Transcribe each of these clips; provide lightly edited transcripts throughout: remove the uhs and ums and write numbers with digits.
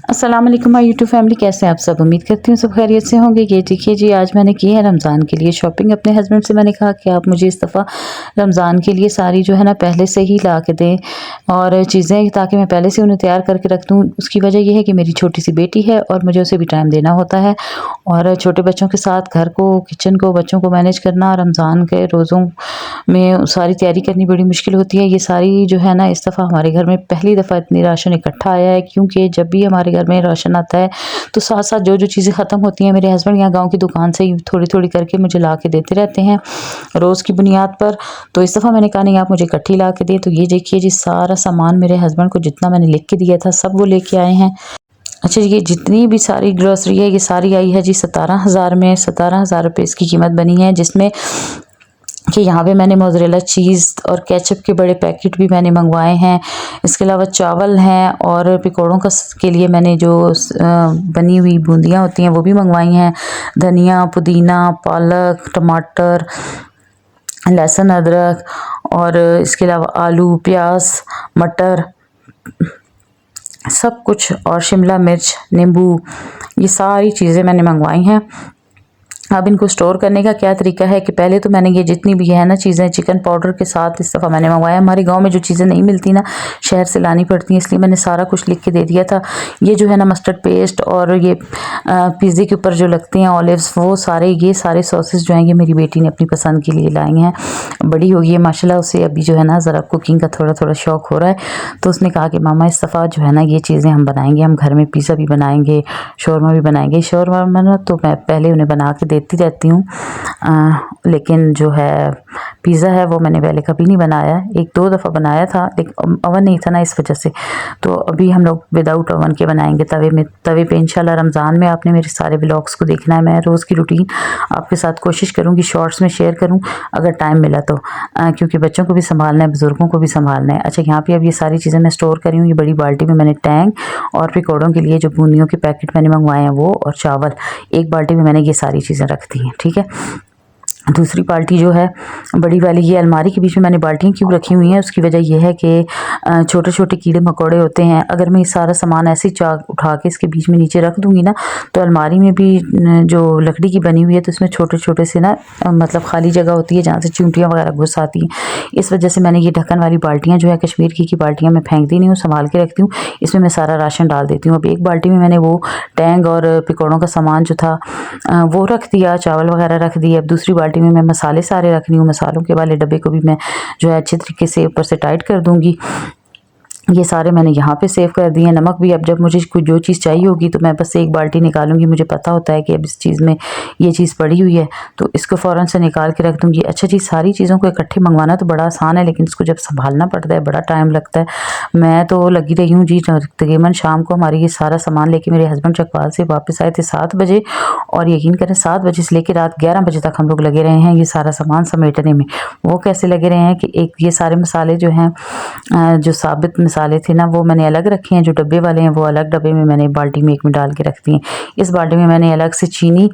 अस्सलाम वालेकुम my YouTube family, कैसे हैं आप सब। उम्मीद करती हूँ सब खैरियत से होंगे। ये देखिए जी, आज मैंने की है रमज़ान के लिए शॉपिंग। अपने हस्बैंड से मैंने कहा कि आप मुझे इस दफ़ा रमज़ान के लिए सारी जो है ना पहले से ही ला के दें और चीज़ें, ताकि मैं पहले से उन्हें तैयार करके रख दूँ। उसकी वजह यह है कि मेरी छोटी सी बेटी है और मुझे उसे भी टाइम देना होता है, और छोटे बच्चों के साथ घर को, किचन को, बच्चों को मैनेज करना रमज़ान के रोज़ों में सारी तैयारी करनी बड़ी मुश्किल होती है। ये सारी जो है ना इस दफ़ा हमारे घर में पहली दफ़ा इतनी राशन इकट्ठा आया है, क्योंकि जब भी हमारे घर में राशन आता है तो साथ-साथ जो-जो चीज़ें ख़त्म होती हैं, मेरे हस्बैंड यहाँ गाँव की दुकान से ही थोड़ी-थोड़ी करके मुझे ला के देते रहते हैं रोज़ की बुनियाद पर। तो इस दफ़ा मैंने कहा नहीं, आप मुझे इकट्ठी ला के दें। तो ये देखिए जी, सारा सामान मेरे हस्बैंड को जितना मैंने लिख के दिया था सब वो लेके आए हैं। अच्छा, ये जितनी भी सारी ग्रोसरी है ये सारी आई है जी 17,000 में। 17,000 रुपये इसकी कीमत बनी है, जिसमें कि यहाँ पे मैंने मोज़रेला चीज़ और केचप के बड़े पैकेट भी मैंने मंगवाए हैं। इसके अलावा चावल हैं, और पकौड़ों के लिए मैंने जो बनी हुई बूंदियाँ होती हैं वो भी मंगवाई हैं। धनिया, पुदीना, पालक, टमाटर, लहसुन, अदरक, और इसके अलावा आलू, प्याज, मटर, सब कुछ, और शिमला मिर्च, नींबू, ये सारी चीज़ें मैंने मंगवाई हैं। अब इनको स्टोर करने का क्या तरीका है कि पहले तो मैंने ये जितनी भी है ना चीज़ें चिकन पाउडर के साथ इस दफ़ा मैंने मंगवाया। हमारे गांव में जो चीज़ें नहीं मिलती ना, शहर से लानी पड़ती हैं, इसलिए मैंने सारा कुछ लिख के दे दिया था। ये जो है ना मस्टर्ड पेस्ट, और ये पिज़्ज़े के ऊपर जो लगते हैं ऑलिव्स, वो सारे, ये सारे सॉसेस जो हैं ये मेरी बेटी ने अपनी पसंद के लिए लाए हैं। बड़ी हो गई है माशाल्लाह, उसे अभी जो है ना ज़रा कुकिंग का थोड़ा थोड़ा शौक़ हो रहा है। तो उसने कहा कि मामा इस दफ़ा जो है ना ये चीज़ें हम बनाएंगे, हम घर में पिज़्ज़ा भी बनाएंगे, शौरमा भी बनाएंगे। शौरमा ना तो मैं पहले उन्हें बना के देती रहती हूँ, लेकिन जो है पिज़्ज़ा है वो मैंने पहले कभी नहीं बनाया। 1-2 दफ़ा बनाया था, लेकिन ओवन नहीं था ना इस वजह से। तो अभी हम लोग विदाउट ओवन के बनाएंगे, तवे पे इंशाल्लाह। रमज़ान में आपने मेरे सारे व्लॉग्स को देखना है। मैं रोज़ की रूटीन आपके साथ कोशिश करूँगी शॉर्ट्स में शेयर करूँ अगर टाइम मिला तो, क्योंकि बच्चों को भी संभालना है, बुज़ुर्गों को भी संभालना है। अच्छा, यहाँ पे अब ये सारी चीज़ें मैं स्टोर करी हूँ। ये बड़ी बाल्टी में मैंने टैंग और पकौड़ों के लिए जो बूंदियों के पैकेट मैंने मंगवाए हैं वो, और चावल, एक बाल्टी में मैंने ये सारी चीज़ें रख दी हैं, ठीक है। दूसरी बाल्टी जो है बड़ी वाली, ये अलमारी के बीच में मैंने बाल्टियाँ क्यों रखी हुई हैं, उसकी वजह यह है कि छोटे छोटे कीड़े मकोड़े होते हैं। अगर मैं ये सारा सामान ऐसे ही उठा के इसके बीच में नीचे रख दूँगी ना, तो अलमारी में भी जो लकड़ी की बनी हुई है तो इसमें छोटे छोटे से ना मतलब खाली जगह होती है जहाँ से चींटियाँ वगैरह घुस आती हैं। इस वजह से मैंने ये ढक्कन वाली बाल्टियाँ जो है कश्मीर की बाल्टियाँ मैं फेंकती नहीं हूँ, संभाल के रखती हूँ। इसमें मैं सारा राशन डाल देती हूँ। अब एक बाल्टी में मैंने वो टैंग और पकौड़ों का सामान जो था वो रख दिया, चावल वगैरह रख दिए। अब दूसरी बाल्टी में मैं मसाले सारे रख रही हूँ। मसालों के वाले डब्बे को भी मैं जो है अच्छे तरीके से ऊपर से टाइट कर दूँगी। ये सारे मैंने यहाँ पे सेव कर दिए हैं। नमक भी अब जब मुझे कुछ जो चीज़ चाहिए होगी तो मैं बस एक बाल्टी निकालूंगी, मुझे पता होता है कि अब इस चीज़ में ये चीज़ पड़ी हुई है तो इसको फ़ौरन से निकाल के रख दूँगी। अच्छा जी, सारी चीज़ों को इकट्ठे मंगवाना तो बड़ा आसान है, लेकिन इसको जब संभालना पड़ता है बड़ा टाइम लगता है। मैं तो लगी रही हूँ जी, तकरीबन शाम को हमारी ये सारा सामान लेके मेरे हस्बैंड चकवाल से वापस आए थे 7 बजे, और यकीन करें 7 बजे से लेकर रात 11 बजे तक हम लोग लगे रहे हैं ये सारा सामान समेटने में। वो कैसे लगे रहे हैं कि एक ये सारे मसाले जो हैं, जो साबित मसाले थे ना वो मैंने अलग रखे हैं, जो डब्बे वाले हैं वो अलग डब्बे में मैंने बाल्टी में एक में डाल के रखती हैं। इस बाल्टी में मैंने अलग से चीनी,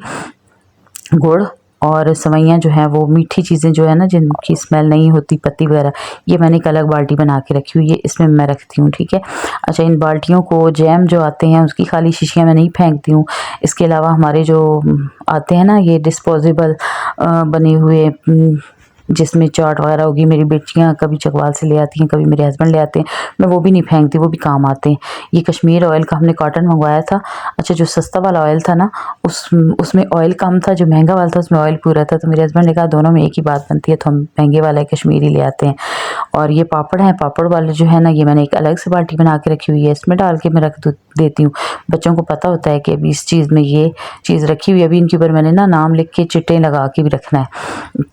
गुड़ और सवैयाँ जो हैं वो मीठी चीज़ें जो है ना जिनकी स्मेल नहीं होती, पत्ती वगैरह, ये मैंने एक अलग बाल्टी बना के रखी हुई है, इसमें मैं रखती हूँ, ठीक है। अच्छा, इन बाल्टियों को जैम जो आते हैं उसकी खाली शीशियाँ मैं नहीं फेंकती हूँ। इसके अलावा हमारे जो आते हैं ना ये डिस्पोजेबल बने हुए, जिसमें चाट वगैरह होगी, मेरी बेटियाँ कभी चकवाल से ले आती हैं, कभी मेरे हस्बैंड ले आते हैं, मैं वो भी नहीं फेंकती, वो भी काम आते हैं। ये कश्मीर ऑयल का हमने कॉटन मंगवाया था। अच्छा, जो सस्ता वाला ऑयल था ना उसमें ऑयल कम था, जो महंगा वाला था उसमें ऑयल पूरा था। तो मेरे हस्बैंड ने कहा दोनों में एक ही बात बनती है, तो हम महंगे वाला कश्मीरी ले आते हैं। और ये पापड़ हैं, पापड़ वाले जो है ना ये मैंने एक अलग से बाल्टी बना के रखी हुई है, इसमें डाल के मैं रख देती हूँ। बच्चों को पता होता है कि अभी इस चीज़ में ये चीज़ रखी हुई है। अभी इनके ऊपर मैंने ना नाम लिख के चिट्टे लगा के भी रखना है,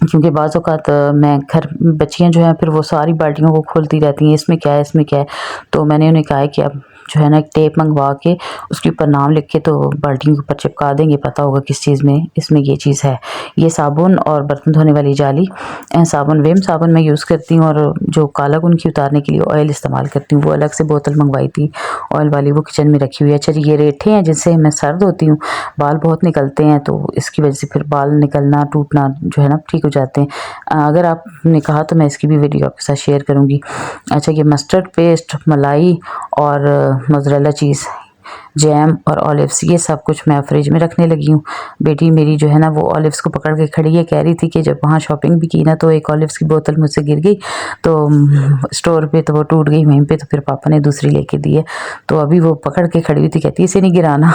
क्योंकि बाज़ औक़ात मैं घर बच्चियाँ जो हैं फिर वो सारी बाल्टियों को खोलती रहती हैं, इसमें क्या है, इसमें क्या है। तो मैंने उन्हें कहा है कि अब जो है ना एक टेप मंगवा के उसके ऊपर नाम लिख के तो बाल्टियों के ऊपर चिपका देंगे, पता होगा किस चीज़ में इसमें ये चीज़ है। ये साबुन और बर्तन धोने वाली जाली, साबुन विम साबुन मैं यूज़ करती हूँ, और जो काला गुनकी उतारने के लिए ऑयल इस्तेमाल करती हूँ, वो अलग से बोतल मंगवाई थी ऑयल वाली, वो किचन में रखी हुई है। अच्छा जी, ये रेठे हैं जिनसे मैं सर धोती हूँ, बाल बहुत निकलते हैं तो इसकी वजह से फिर बाल निकलना टूटना जो है ना ठीक हो जाते हैं। अगर आपने कहा तो मैं इसकी भी वीडियो आपके साथ शेयर करूँगी। अच्छा, ये मस्टर्ड पेस्ट, मलाई और मोज़रेला चीज़, जैम और ऑलिव्स, ये सब कुछ मैं फ्रिज में रखने लगी हूँ। बेटी मेरी जो है ना वो ऑलिव्स को पकड़ के खड़ी है, कह रही थी कि जब वहाँ शॉपिंग भी की ना तो एक ऑलिव्स की बोतल मुझसे गिर गई तो स्टोर पे, तो वो टूट गई वहीं पे, तो फिर पापा ने दूसरी लेके दी है। तो अभी वो पकड़ के खड़ी हुई थी, कहती है इसे नहीं गिराना।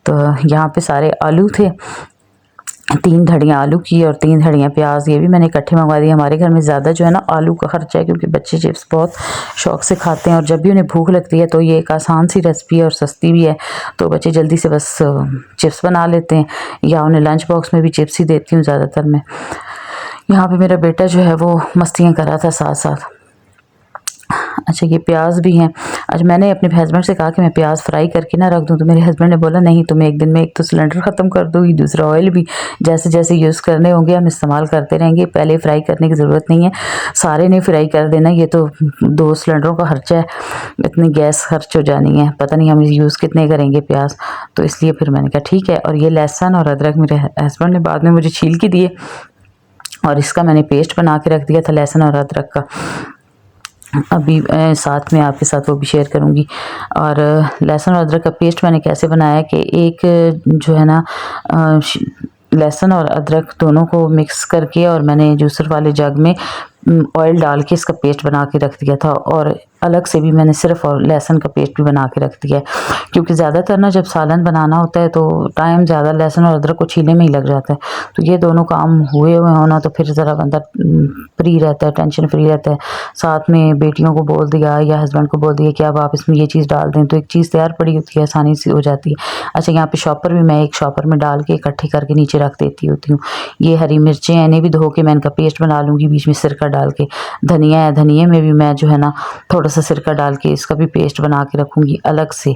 तो यहाँ पे सारे आलू थे, 3 धड़ियाँ आलू की और 3 धड़ियाँ प्याज, ये भी मैंने इकट्ठे मंगवा दी। हमारे घर में ज़्यादा जो है ना आलू का खर्चा है, क्योंकि बच्चे चिप्स बहुत शौक से खाते हैं और जब भी उन्हें भूख लगती है तो ये एक आसान सी रेसिपी है और सस्ती भी है, तो बच्चे जल्दी से बस चिप्स बना लेते हैं, या उन्हें लंच बॉक्स में भी चिप्स ही देती हूँ ज़्यादातर मैं। यहाँ पे मेरा बेटा जो है वो मस्तियाँ कर रहा था साथ साथ। अच्छा, ये प्याज भी हैं। आज मैंने अपने हस्बैंड से कहा कि मैं प्याज फ्राई करके ना रख दूं, तो मेरे हस्बैंड ने बोला नहीं, तुम्हें एक दिन में एक तो सिलेंडर ख़त्म कर दूँगी, दूसरा ऑयल भी जैसे जैसे यूज़ करने होंगे हम इस्तेमाल करते रहेंगे, पहले फ्राई करने की ज़रूरत नहीं है, सारे नहीं फ्राई कर देना, ये तो 2 सिलेंडरों का खर्चा है, इतनी गैस खर्च हो जानी है, पता नहीं हम यूज़ कितने करेंगे प्याज। तो इसलिए फिर मैंने कहा ठीक है। और ये लहसुन और अदरक मेरे हस्बैंड ने बाद में मुझे छील के दिए और इसका मैंने पेस्ट बना के रख दिया था लहसुन और अदरक का। अभी साथ में आपके साथ वो भी शेयर करूँगी। और लहसुन और अदरक का पेस्ट मैंने कैसे बनाया कि एक जो है ना लहसुन और अदरक दोनों को मिक्स करके और मैंने जूसर वाले जग में ऑयल डाल के इसका पेस्ट बना के रख दिया था, और अलग से भी मैंने सिर्फ और लहसुन का पेस्ट भी बना के रख दिया है, क्योंकि ज़्यादातर ना जब सालन बनाना होता है तो टाइम ज़्यादा लहसुन और अदरक को छीलने में ही लग जाता है, तो ये दोनों काम हुए होना तो फिर ज़रा बंदा फ्री रहता है, टेंशन फ्री रहता है। साथ में बेटियों को बोल दिया या हस्बैंड को बोल दिया कि अब आप इसमें ये चीज़ डाल दें, तो एक चीज़ तैयार पड़ी होती है, आसानी से हो जाती है। अच्छा, यहाँ पे शॉपर भी मैं एक शॉपर में डाल के इकट्ठी करके नीचे रख देती होती हूँ। ये हरी मिर्चें हैं, इन्हें भी धो के मैं इनका पेस्ट बना लूँगी, बीच में सिरका डाल के। धनिया है, धनिया में भी मैं जो है ना थोड़ा सा सिरका डाल के इसका भी पेस्ट बना के रखूँगी अलग से।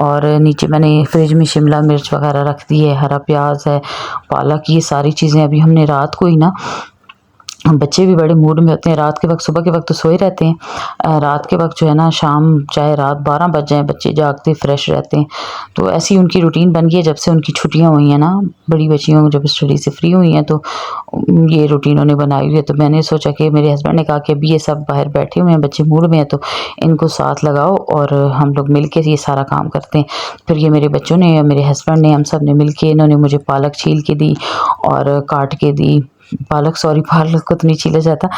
और नीचे मैंने फ्रिज में शिमला मिर्च वगैरह रख दी है, हरा प्याज है, पालक, ये सारी चीज़ें अभी हमने रात को ही ना, बच्चे भी बड़े मूड में होते हैं रात के वक्त, सुबह के वक्त तो सोए रहते हैं, रात के वक्त जो है ना शाम चाहे रात 12 बज जाए बच्चे जागते फ्रेश रहते हैं। तो ऐसी उनकी रूटीन बन गई है जब से उनकी छुट्टियां हुई हैं ना, बड़ी बच्चियों जब स्टडी से फ्री हुई हैं तो ये रूटीन उन्हें बनाई हुई है। तो मैंने सोचा कि मेरे हस्बैंड ने कहा कि अभी ये सब बाहर बैठे हुए हैं, बच्चे मूड में हैं, तो इनको साथ लगाओ और हम लोग मिल के ये सारा काम करते हैं। फिर ये मेरे बच्चों ने, मेरे हस्बैंड ने, हम सब ने मिल के, इन्होंने मुझे पालक छील के दी और काट के दी, पालक को तो नहीं छीला जाता,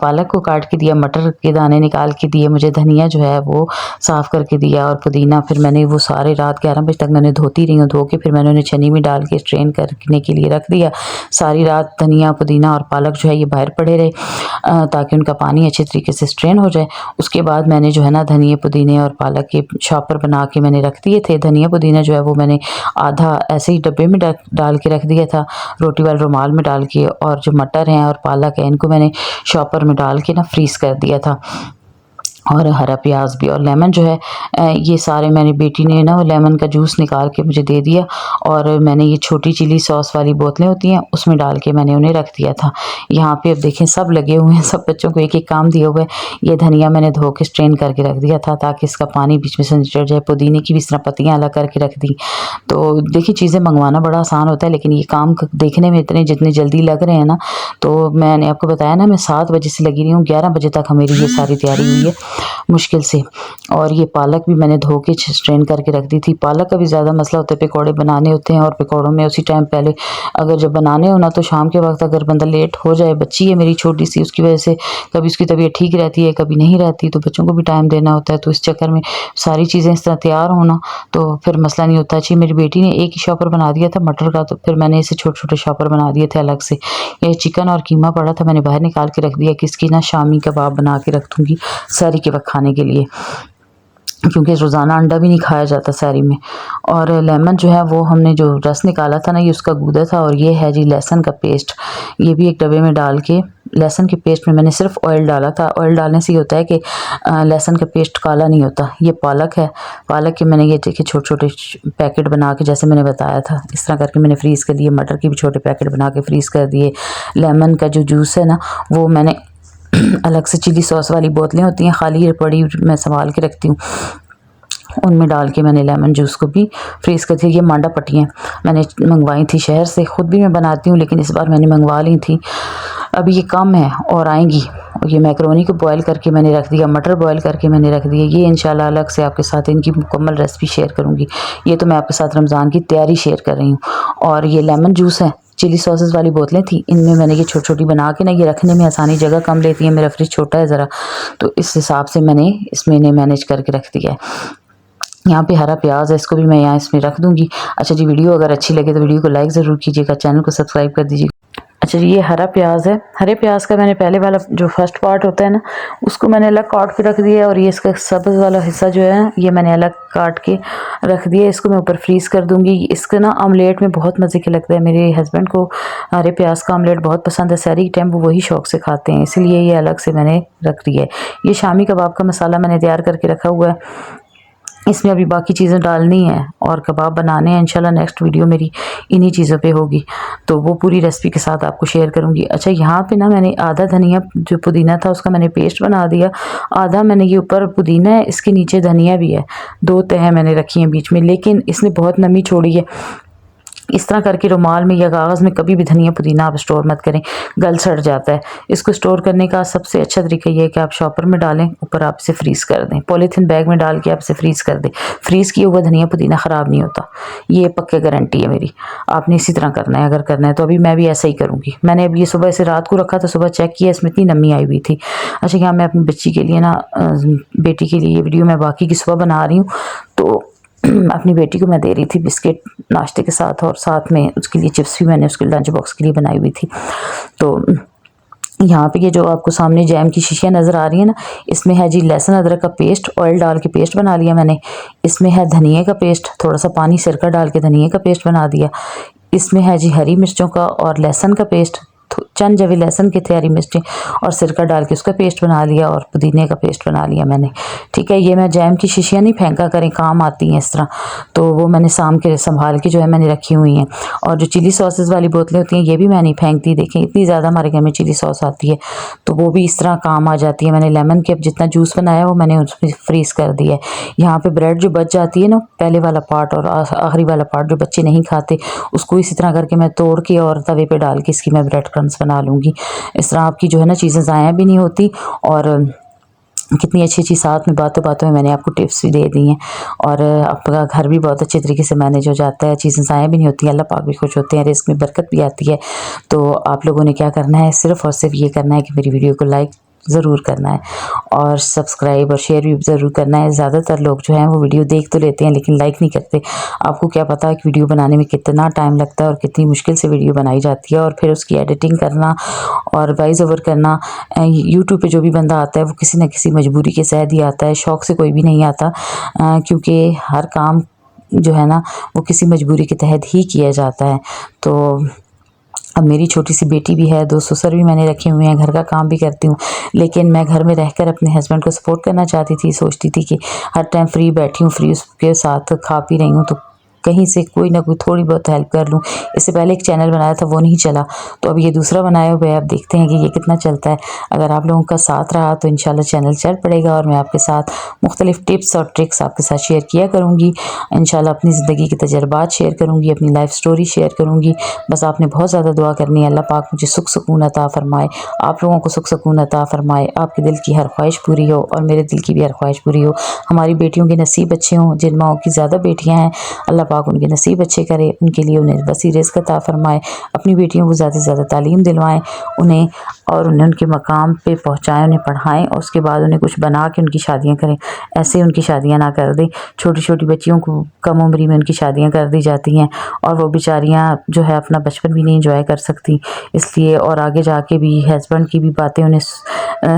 पालक को काट के दिया, मटर के दाने निकाल के दिए मुझे, धनिया जो है वो साफ़ करके दिया और पुदीना। फिर मैंने वो सारे रात 11 बजे तक मैंने धोती रही हूँ, धो के फिर मैंने उन्हें छन्नी में डाल के स्ट्रेन करने के लिए रख दिया। सारी रात धनिया, पुदीना और पालक जो है ये बाहर पड़े रहे ताकि उनका पानी अच्छे तरीके से स्ट्रेन हो जाए। उसके बाद मैंने जो है ना धनिया, पुदीने और पालक के शॉपर बना के मैंने रख दिए थे। धनिया पुदीना जो है वो मैंने आधा ऐसे ही डब्बे में डाल के रख दिया था, रोटी वाले रुमाल में डाल के, और जो मटर हैं और पालक है इनको मैंने शॉपर में डाल के ना फ्रीज़ कर दिया था। और हरा प्याज भी और लेमन जो है ये सारे मैंने, बेटी ने ना वो लेमन का जूस निकाल के मुझे दे दिया, और मैंने ये छोटी चिली सॉस वाली बोतलें होती हैं उसमें डाल के मैंने उन्हें रख दिया था। यहाँ पे अब देखें सब लगे हुए हैं, सब बच्चों को एक एक काम दिया हुआ है। ये धनिया मैंने धो के स्ट्रेन करके रख दिया था ताकि इसका पानी बीच में से निचड़ जाए। पुदीने की भी इस तरह पत्तियाँ अलग करके रख दी। तो देखिए चीज़ें मंगवाना बड़ा आसान होता है, लेकिन ये काम देखने में इतने जितने जल्दी लग रहे हैं ना, तो मैंने आपको बताया ना मैं 7 बजे से लगी रही हूँ, 11 बजे तक मेरी ये सारी तैयारी हुई है मुश्किल से। और ये पालक भी मैंने धो के स्ट्रेन करके रख दी थी। पालक का भी ज़्यादा मसला होता है, पकौड़े बनाने होते हैं और पकौड़ों में उसी टाइम पहले अगर जब बनाने हो ना तो शाम के वक्त अगर बंदा लेट हो जाए, बच्ची है मेरी छोटी सी, उसकी वजह से कभी उसकी तबीयत ठीक रहती है कभी नहीं रहती, तो बच्चों को भी टाइम देना होता है, तो इस चक्कर में सारी चीज़ें इस तरह तैयार होना तो फिर मसला नहीं होता। अच्छी मेरी बेटी ने एक ही शॉपर बना दिया था मटर का, तो फिर मैंने इसे छोटे छोटे शॉपर बना दिए थे अलग से। ये चिकन और कीमा पड़ा था, मैंने बाहर निकाल के रख दिया कि इसकी ना शामी कबाब बना के रख दूँगी सहरी के वक्त खाने के लिए, क्योंकि रोज़ाना अंडा भी नहीं खाया जाता सहरी में। और लेमन जो है वो हमने जो रस निकाला था ना ये उसका गूदा था। और ये है जी लहसुन का पेस्ट, ये भी एक डब्बे में डाल के, लहसुन के पेस्ट में मैंने सिर्फ ऑयल डाला था। ऑयल डालने से ये होता है कि लहसुन का पेस्ट काला नहीं होता। ये पालक है, पालक के मैंने ये देखिए छोटे छोटे पैकेट बना के, जैसे मैंने बताया था इस तरह करके मैंने फ्रीज़ कर दिए। मटर के भी छोटे पैकेट बना के फ्रीज़ कर दिए। लेमन का जो जूस है ना वो मैंने अलग से चिली सॉस वाली बोतलें होती हैं खाली पड़ी मैं संभाल के रखती हूँ, उनमें डाल के मैंने लेमन जूस को भी फ्रीज़ कर दिया। ये मांडा पट्टियाँ मैंने मंगवाई थी शहर से, ख़ुद भी मैं बनाती हूँ लेकिन इस बार मैंने मंगवा ली थी। अभी ये कम है और आएंगी। और ये मैक्रोनी को बॉयल करके मैंने रख दिया, मटर बॉयल करके मैंने रख दिया। ये इंशाल्लाह अलग से आपके साथ इनकी मुकम्मल रेसिपी शेयर करूँगी। ये तो मैं आपके साथ रमज़ान की तैयारी शेयर कर रही हूँ। और ये लेमन जूस है, चिली सॉसेस वाली बोतलें थी, इनमें मैंने ये छोटी छोटी बना के ना, ये रखने में आसानी, जगह कम लेती है, मेरा फ्रिज छोटा है ज़रा, तो इस हिसाब से मैंने इसमें इन्हें मैनेज करके रख दिया है। यहाँ पे हरा प्याज है, इसको भी मैं यहाँ इसमें रख दूँगी। अच्छा जी, वीडियो अगर अच्छी लगे तो वीडियो को लाइक ज़रूर कीजिएगा, चैनल को सब्सक्राइब कर दीजिएगा। अच्छा जी, ये हरा प्याज है। हरे प्याज का मैंने पहले वाला जो फर्स्ट पार्ट होता है ना, उसको मैंने अलग काट के रख दिया, और ये इसका सब्ज़ वाला हिस्सा जो है ना, ये मैंने अलग काट के रख दिया। इसको मैं ऊपर फ्रीज़ कर दूँगी। इसका ना ऑमलेट में बहुत मज़े के लगता है। मेरे हस्बैंड को हरे प्याज का ऑमलेट बहुत पसंद है, सहरी के टाइम वो वही शौक़ से खाते हैं, इसलिए ये अलग से मैंने रख दिया है। ये शामी कबाब का मसाला मैंने तैयार करके रखा हुआ है, इसमें अभी बाकी चीज़ें डालनी हैं और कबाब बनाने हैं। इंशाल्लाह नेक्स्ट वीडियो मेरी इन्हीं चीज़ों पे होगी, तो वो पूरी रेसिपी के साथ आपको शेयर करूंगी। अच्छा, यहाँ पे ना मैंने आधा धनिया जो पुदीना था उसका मैंने पेस्ट बना दिया, आधा मैंने ये ऊपर पुदीना है, इसके नीचे धनिया भी है, 2 तह मैंने रखी हैं बीच में, लेकिन इसने बहुत नमी छोड़ी है। इस तरह करके रुमाल में या कागज़ में कभी भी धनिया पुदीना आप स्टोर मत करें, गल सड़ जाता है। इसको स्टोर करने का सबसे अच्छा तरीका ये है कि आप शॉपर में डालें, ऊपर आप इसे फ्रीज़ कर दें, पॉलीथीन बैग में डाल के आप इसे फ्रीज़ कर दें। फ्रीज़ किया हुआ धनिया पुदीना ख़राब नहीं होता, ये पक्के गारंटी है मेरी। आपने इसी तरह करना है, अगर करना है तो अभी मैं भी ऐसा ही करूँगी। मैंने अभी ये सुबह से रात को रखा था, सुबह चेक किया, इसमें इतनी नमी आई हुई थी। अच्छा, यहाँ मैं अपनी बच्ची के लिए ना, बेटी के लिए ये वीडियो मैं बाकी की सुबह बना रही हूँ, तो अपनी बेटी को मैं दे रही थी बिस्किट नाश्ते के साथ, और साथ में उसके लिए चिप्स भी मैंने उसके लंच बॉक्स के लिए बनाई हुई थी। तो यहाँ पे ये जो आपको सामने जैम की शीशियाँ नज़र आ रही है ना, इसमें है जी लहसुन अदरक का पेस्ट, ऑयल डाल के पेस्ट बना लिया मैंने। इसमें है धनिए का पेस्ट, थोड़ा सा पानी सिरका डाल के धनिए का पेस्ट बना दिया। इसमें है जी हरी मिर्चों का और लहसुन का पेस्ट, चंद जवे लहसुन की तैयारी मिर्चें और सिरका डाल के उसका पेस्ट बना लिया, और पुदीने का पेस्ट बना लिया मैंने। ठीक है, ये मैं जैम की शीशियाँ नहीं फेंका करें, काम आती हैं इस तरह, तो वो मैंने संभाल के जो है मैंने रखी हुई हैं। और जो चिली सॉसेस वाली बोतलें होती हैं, ये भी मैं नहीं फेंकती। देखें, इतनी ज़्यादा हमारे घर में चिली सॉस आती है, तो वो भी इस तरह काम आ जाती है। मैंने लेमन के अब जितना जूस बनाया वो मैंने उसमें फ्रीज़ कर दिया है। यहाँ पर ब्रेड जो बच जाती है ना, पहले वाला पार्ट और आखिरी वाला पार्ट जो बच्चे नहीं खाते, उसको इसी तरह करके मैं तोड़ के और तवे पर डाल के इसकी मैं ब्रेड बना लूँगी। इस तरह आपकी जो है ना चीज़ें ज़ाया भी नहीं होती, और कितनी अच्छी अच्छी साथ में बातों बातों में मैंने आपको टिप्स भी दे दी हैं, और आपका घर भी बहुत अच्छे तरीके से मैनेज हो जाता है, चीज़ें ज़ाया भी नहीं होती, अल्लाह पाक भी खुश होते हैं, रिस्क में बरकत भी आती है। तो आप लोगों ने क्या करना है, सिर्फ़ और सिर्फ ये करना है कि मेरी वीडियो को लाइक ज़रूर करना है, और सब्सक्राइब और शेयर भी ज़रूर करना है। ज़्यादातर लोग जो हैं वो वीडियो देख तो लेते हैं लेकिन लाइक नहीं करते। आपको क्या पता है कि वीडियो बनाने में कितना टाइम लगता है और कितनी मुश्किल से वीडियो बनाई जाती है, और फिर उसकी एडिटिंग करना और वॉइस ओवर करना। यूट्यूब पे जो भी बंदा आता है वो किसी न किसी मजबूरी के तहत ही आता है, शौक़ से कोई भी नहीं आता, क्योंकि हर काम जो है ना वो किसी मजबूरी के तहत ही किया जाता है। तो अब मेरी छोटी सी बेटी भी है, 2 ससुर भी मैंने रखे हुए हैं, घर का काम भी करती हूँ, लेकिन मैं घर में रहकर अपने हस्बैंड को सपोर्ट करना चाहती थी। सोचती थी कि हर टाइम फ्री बैठी हूँ, फ्री उसके साथ खा पी रही हूँ, तो कहीं से कोई ना कोई थोड़ी बहुत हेल्प कर लूँ। इससे पहले एक चैनल बनाया था, वो नहीं चला, तो अब ये दूसरा बनाया हुआ है। अब देखते हैं कि ये कितना चलता है। अगर आप लोगों का साथ रहा तो इंशाल्लाह चैनल चल पड़ेगा, और मैं आपके साथ मुख्तलिफ टिप्स और ट्रिक्स आपके साथ शेयर किया करूँगी। इंशाल्लाह अपनी ज़िंदगी के तजर्बात शेयर करूँगी, अपनी लाइफ स्टोरी शेयर करूँगी। बस आपने बहुत ज़्यादा दुआ करनी है, अल्लाह पाक मुझे सुख सुकून अता फ़रमाए, आप लोगों को सुख सुकून अता फ़रमाए, आपके दिल की हर ख्वाहिश पूरी हो और मेरे दिल की भी हर ख्वाहिश पूरी हो। हमारी बेटियों के नसीब अच्छे हों, जिन माओं की ज़्यादा बेटियाँ हैं, अल्लाह पाक उनके नसीब अच्छे करे, उनके लिए उन्हें वसी रिज़्क़ अता फ़रमाए। अपनी बेटियों को ज़्यादा से ज़्यादा तालीम दिलवाएं उन्हें, और उन्हें उनके मकाम पे पहुँचाएं, उन्हें पढ़ाएं, और उसके बाद उन्हें कुछ बना के उनकी शादियाँ करें। ऐसे उनकी शादियाँ ना कर दें। छोटी छोटी बच्चियों को कम उम्र में उनकी शादियाँ कर दी जाती हैं, और वो बेचारियाँ जो है अपना बचपन भी नहीं इंजॉय कर सकती, इसलिए, और आगे जाके भी हस्बैंड की भी बातें उन्हें,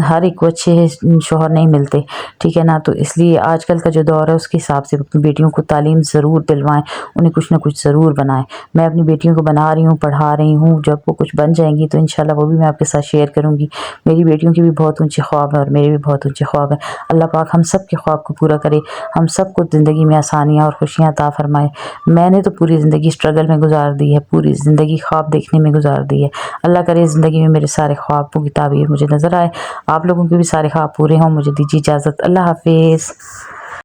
हर एक को अच्छे शौहर नहीं मिलते, ठीक है ना। तो इसलिए आजकल का जो दौर है उसके हिसाब से अपनी बेटियों को तालीम ज़रूर दिलवाएं, उन्हें कुछ ना कुछ ज़रूर बनाएं। मैं अपनी बेटियों को बना रही हूँ, पढ़ा रही हूँ, जब वो कुछ बन जाएंगी तो इंशाल्लाह वो भी मैं आपके साथ शेयर करूँगी। मेरी बेटियों के भी बहुत ऊंचे ख्वाब हैं और मेरे भी बहुत ऊंचे ख्वाब हैं। अल्लाह पाक हम सब के ख्वाब को पूरा करे, हम सब को ज़िंदगी में आसानियाँ और खुशियाँ अता फ़रमाए। मैंने तो पूरी ज़िंदगी स्ट्रगल में गुजार दी है, पूरी ज़िंदगी ख्वाब देखने में गुजार दी है। अल्लाह करे ज़िंदगी में मेरे सारे ख्वाबों की ताबीर मुझे नज़र आए, आप लोगों के भी सारे ख्वाब पूरे हों। मुझे दीजिए इजाज़त, अल्लाह हाफिज़।